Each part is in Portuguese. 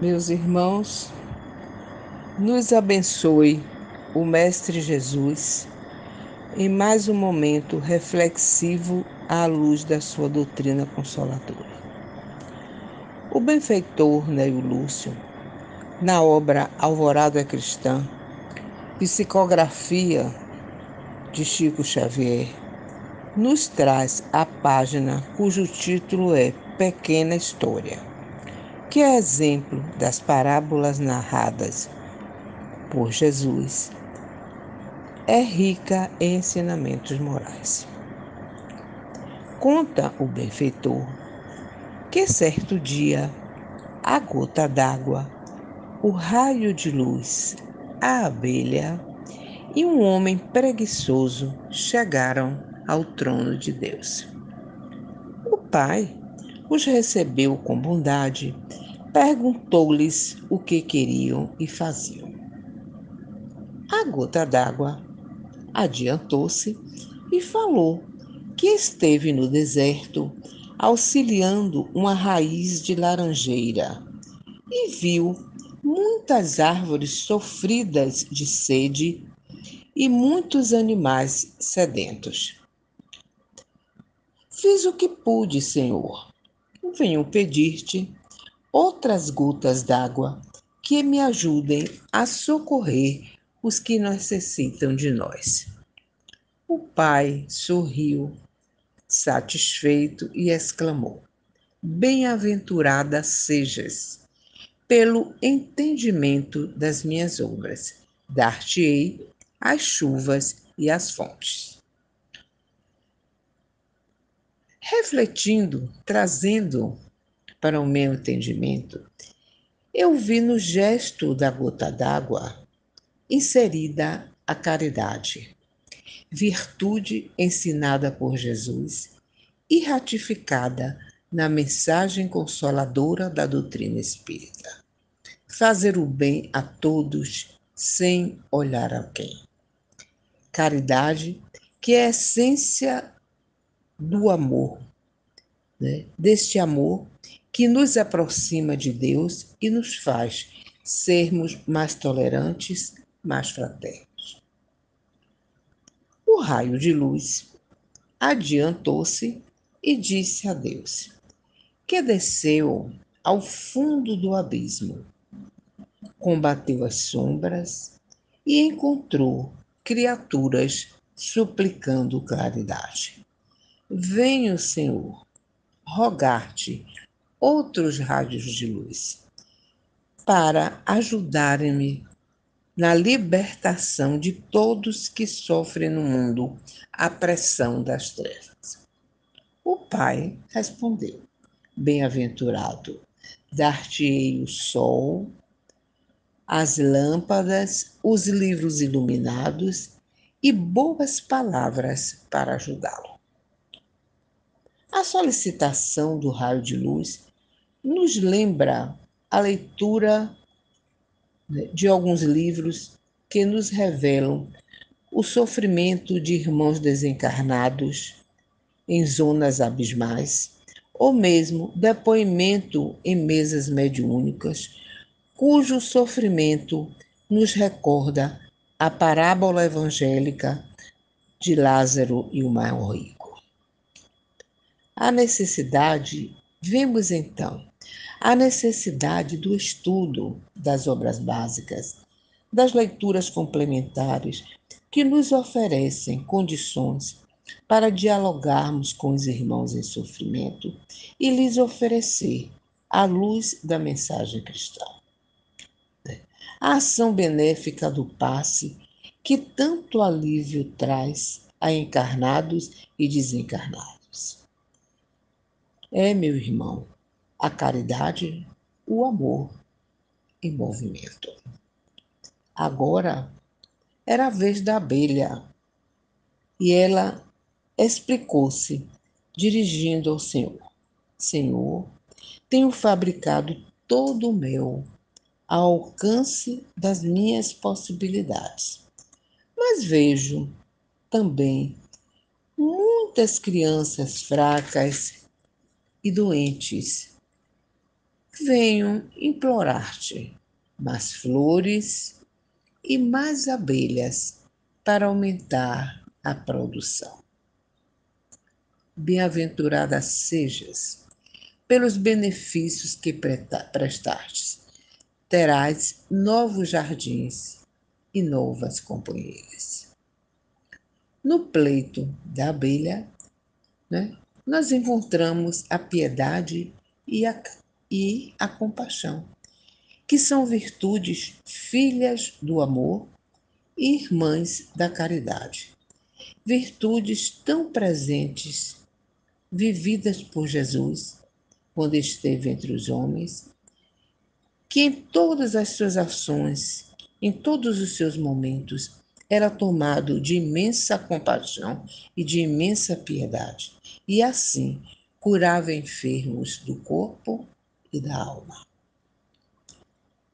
Meus irmãos, nos abençoe o Mestre Jesus em mais um momento reflexivo à luz da sua doutrina consoladora. O benfeitor Neio Lúcio, na obra Alvorada Cristã, psicografia de Chico Xavier, nos traz a página cujo título é Pequena História, que é exemplo das parábolas narradas por Jesus. É rica em ensinamentos morais. Conta o benfeitor que certo dia a gota d'água, o raio de luz, a abelha e um homem preguiçoso chegaram ao trono de Deus. O Pai os recebeu com bondade, perguntou-lhes o que queriam e faziam. A gota d'água adiantou-se e falou que esteve no deserto auxiliando uma raiz de laranjeira e viu muitas árvores sofridas de sede e muitos animais sedentos. Fiz o que pude, Senhor. Venho pedir-te outras gotas d'água que me ajudem a socorrer os que necessitam de nós. O pai sorriu, satisfeito, e exclamou: Bem-aventurada sejas, pelo entendimento das minhas obras. Dar-te-ei as chuvas e as fontes. Refletindo, trazendo para o meu entendimento, eu vi no gesto da gota d'água inserida a caridade, virtude ensinada por Jesus e ratificada na mensagem consoladora da doutrina espírita. Fazer o bem a todos sem olhar a quem. Caridade, que é a essência do amor, né? Deste amor que nos aproxima de Deus e nos faz sermos mais tolerantes, mais fraternos. O raio de luz adiantou-se e disse a Deus, que desceu ao fundo do abismo, combateu as sombras e encontrou criaturas suplicando claridade. Venho, Senhor, rogar-te outros raios de luz para ajudarem-me na libertação de todos que sofrem no mundo a pressão das trevas. O pai respondeu: Bem-aventurado, dar-te-ei o sol, as lâmpadas, os livros iluminados e boas palavras para ajudá-lo. A solicitação do raio de luz nos lembra a leitura de alguns livros que nos revelam o sofrimento de irmãos desencarnados em zonas abismais, ou mesmo depoimento em mesas mediúnicas, cujo sofrimento nos recorda a parábola evangélica de Lázaro e o mais rico. A necessidade, vemos então, a necessidade do estudo das obras básicas, das leituras complementares, que nos oferecem condições para dialogarmos com os irmãos em sofrimento e lhes oferecer a luz da mensagem cristã. A ação benéfica do passe, que tanto alívio traz a encarnados e desencarnados. É, meu irmão, a caridade, o amor em movimento. Agora era a vez da abelha e ela explicou-se, dirigindo ao Senhor: Senhor, tenho fabricado todo o mel ao alcance das minhas possibilidades, mas vejo também muitas crianças fracas e doentes, venho implorar-te mais flores e mais abelhas para aumentar a produção. Bem-aventurada sejas pelos benefícios que prestastes. Terás novos jardins e novas companheiras. No pleito da abelha, né, nós encontramos a piedade e a compaixão, que são virtudes filhas do amor e irmãs da caridade. Virtudes tão presentes, vividas por Jesus quando esteve entre os homens, que em todas as suas ações, em todos os seus momentos, era tomado de imensa compaixão e de imensa piedade, e assim curava enfermos do corpo e da alma.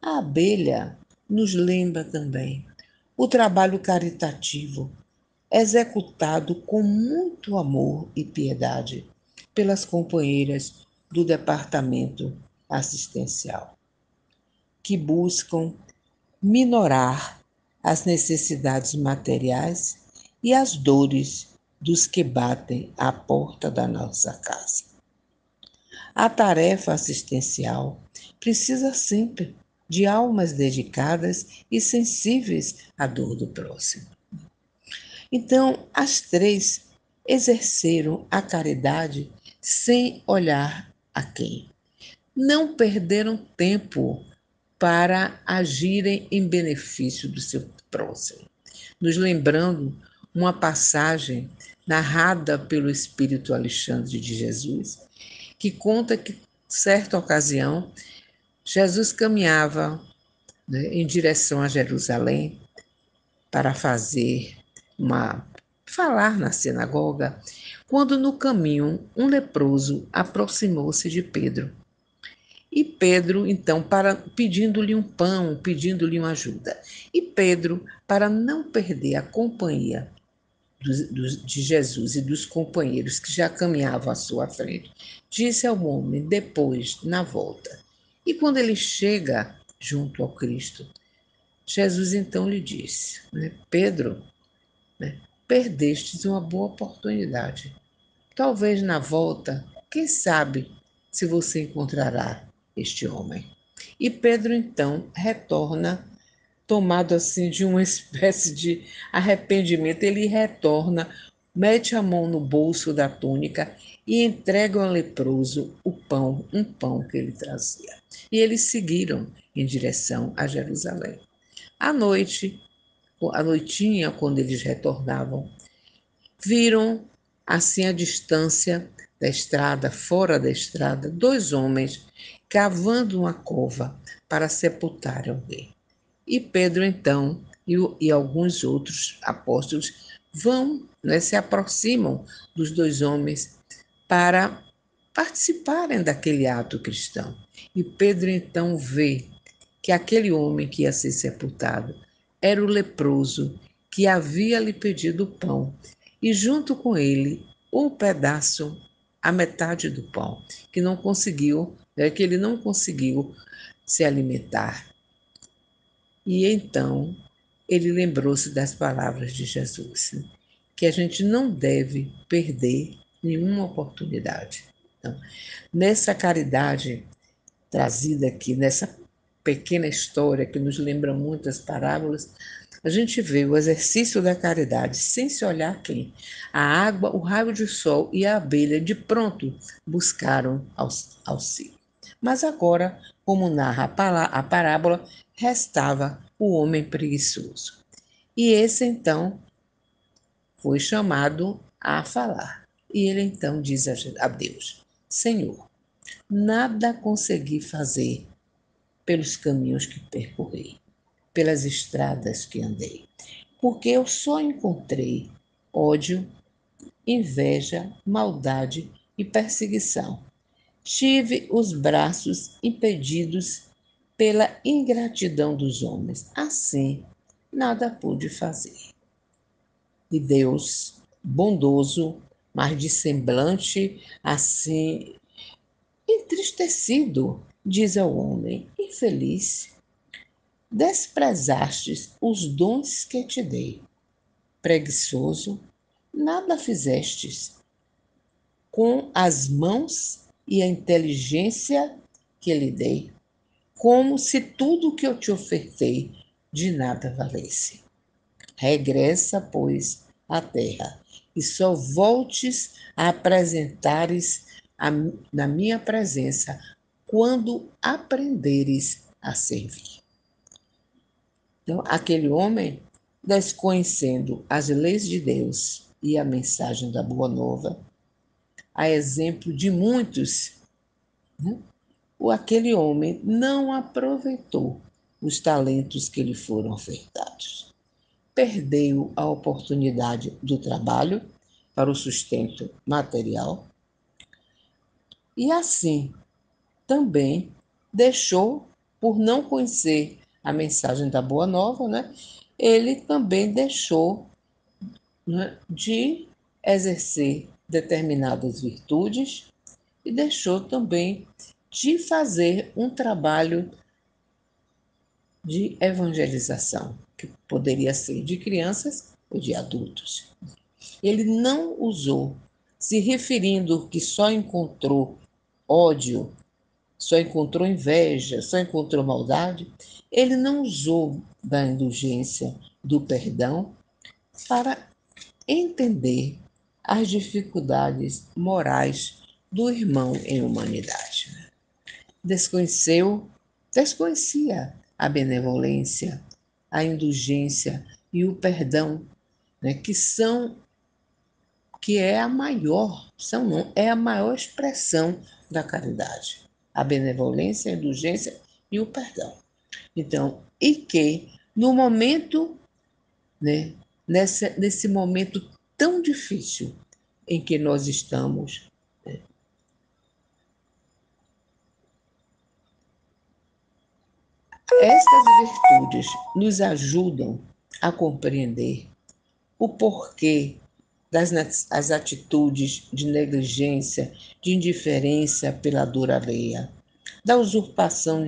A abelha nos lembra também o trabalho caritativo executado com muito amor e piedade pelas companheiras do departamento assistencial, que buscam minorar as necessidades materiais e as dores dos que batem à porta da nossa casa. A tarefa assistencial precisa sempre de almas dedicadas e sensíveis à dor do próximo. Então, as três exerceram a caridade sem olhar a quem. Não perderam tempo para agirem em benefício do seu próximo. Nos lembrando uma passagem narrada pelo Espírito Alexandre de Jesus, que conta que, certa ocasião, Jesus caminhava, né, em direção a Jerusalém para falar na sinagoga, quando no caminho um leproso aproximou-se de Pedro. E Pedro, então, pedindo-lhe um pão, pedindo-lhe uma ajuda. E Pedro, para não perder a companhia de Jesus e dos companheiros que já caminhavam à sua frente, disse ao homem depois, na volta. E quando ele chega junto ao Cristo, Jesus então lhe disse, né, Pedro, né, perdestes uma boa oportunidade. Talvez na volta, quem sabe se você encontrará este homem. E Pedro então retorna, tomado assim de uma espécie de arrependimento, ele retorna, mete a mão no bolso da túnica e entrega ao leproso o pão, um pão que ele trazia. E eles seguiram em direção a Jerusalém. À noite, à noitinha, quando eles retornavam, viram, assim à distância da estrada, fora da estrada, dois homens cavando uma cova para sepultar alguém. E Pedro, então, e alguns outros apóstolos vão, né, se aproximam dos dois homens para participarem daquele ato cristão. E Pedro, então, vê que aquele homem que ia ser sepultado era o leproso que havia lhe pedido pão, e junto com ele um pedaço, a metade do pão, que não conseguiu, que ele não conseguiu se alimentar. E então ele lembrou-se das palavras de Jesus, né? Que a gente não deve perder nenhuma oportunidade. Então, nessa caridade trazida aqui, nessa pequena história que nos lembra muitas parábolas, a gente vê o exercício da caridade sem se olhar quem. A água, o raio de sol e a abelha de pronto buscaram auxílio. Mas agora, como narra a parábola, restava o homem preguiçoso. E esse então foi chamado a falar. E ele então diz a Deus: Senhor, nada consegui fazer pelos caminhos que percorri, pelas estradas que andei, porque eu só encontrei ódio, inveja, maldade e perseguição. Tive os braços impedidos pela ingratidão dos homens. Assim, nada pude fazer. E Deus, bondoso, mas de semblante assim entristecido, diz ao homem: infeliz, desprezastes os dons que te dei. Preguiçoso, nada fizestes com as mãos e a inteligência que lhe dei, como se tudo que eu te ofertei de nada valesse. Regressa, pois, à terra, e só voltes a apresentares na minha presença quando aprenderes a servir. Então, aquele homem, desconhecendo as leis de Deus e a mensagem da Boa Nova, a exemplo de muitos, né, aquele homem não aproveitou os talentos que lhe foram ofertados. Perdeu a oportunidade do trabalho para o sustento material e, assim, também deixou, por não conhecer a mensagem da Boa Nova, né, ele também deixou, né, de exercer determinadas virtudes e deixou também de fazer um trabalho de evangelização, que poderia ser de crianças ou de adultos. Ele não usou, se referindo que só encontrou ódio, só encontrou inveja, só encontrou maldade, ele não usou da indulgência, do perdão, para entender as dificuldades morais do irmão em humanidade. Desconheceu, desconhecia a benevolência, a indulgência e o perdão, né, que é a maior, são não, é a maior expressão da caridade. A benevolência, a indulgência e o perdão. Então, e que no momento, né, nesse momento tão difícil em que nós estamos, estas virtudes nos ajudam a compreender o porquê das atitudes de negligência, de indiferença pela dor alheia, da usurpação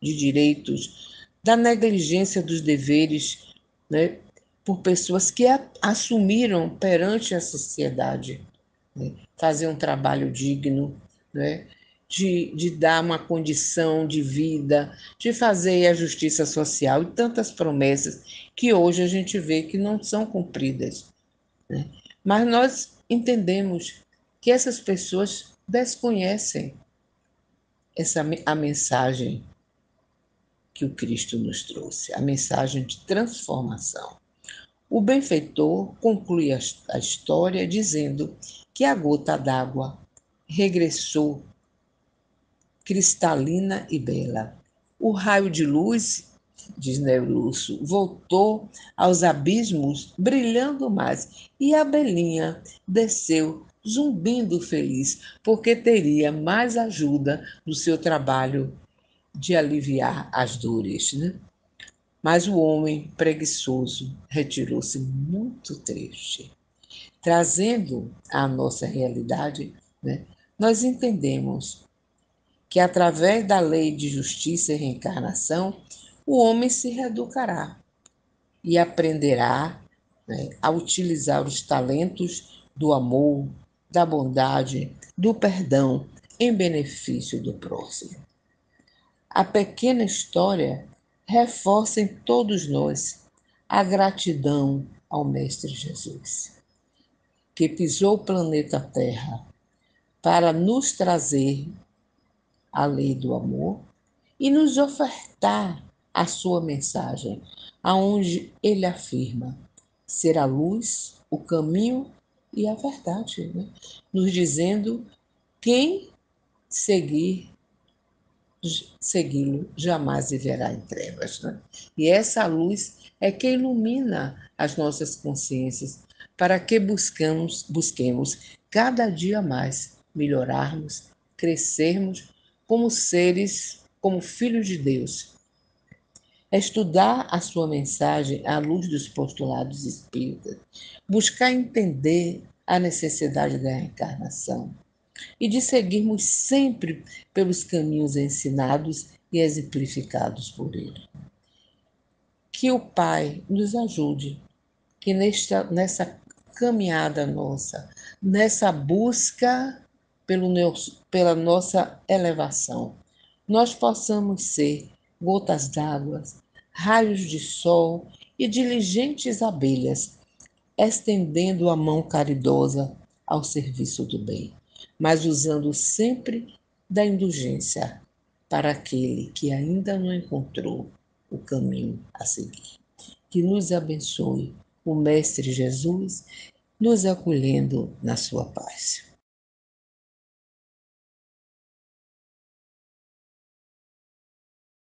de direitos, da negligência dos deveres, né, por pessoas que assumiram perante a sociedade, né, fazer um trabalho digno, né, de dar uma condição de vida, de fazer a justiça social e tantas promessas que hoje a gente vê que não são cumpridas, né? Mas nós entendemos que essas pessoas desconhecem a mensagem que o Cristo nos trouxe, a mensagem de transformação. O benfeitor conclui a história dizendo que a gota d'água regressou cristalina e bela. O raio de luz, diz Neoluço, voltou aos abismos brilhando mais, e a belinha desceu zumbindo feliz, porque teria mais ajuda no seu trabalho de aliviar as dores, né? Mas o homem preguiçoso retirou-se muito triste. Trazendo à nossa realidade, né, nós entendemos que através da lei de justiça e reencarnação, o homem se reeducará e aprenderá, né, a utilizar os talentos do amor, da bondade, do perdão em benefício do próximo. A pequena história reforça em todos nós a gratidão ao Mestre Jesus, que pisou o planeta Terra para nos trazer a lei do amor e nos ofertar a sua mensagem, aonde ele afirma ser a luz, o caminho e a verdade, né? Nos dizendo quem seguir segui-lo jamais viverá em trevas, né? E essa luz é que ilumina as nossas consciências para que busquemos cada dia mais melhorarmos, crescermos como seres, como filhos de Deus. Estudar a sua mensagem à luz dos postulados espíritas, buscar entender a necessidade da reencarnação, e de seguirmos sempre pelos caminhos ensinados e exemplificados por Ele. Que o Pai nos ajude, que nessa caminhada nossa, nessa busca pela nossa elevação, nós possamos ser gotas d'água, raios de sol e diligentes abelhas, estendendo a mão caridosa ao serviço do bem, mas usando sempre da indulgência para aquele que ainda não encontrou o caminho a seguir. Que nos abençoe o Mestre Jesus, nos acolhendo na sua paz.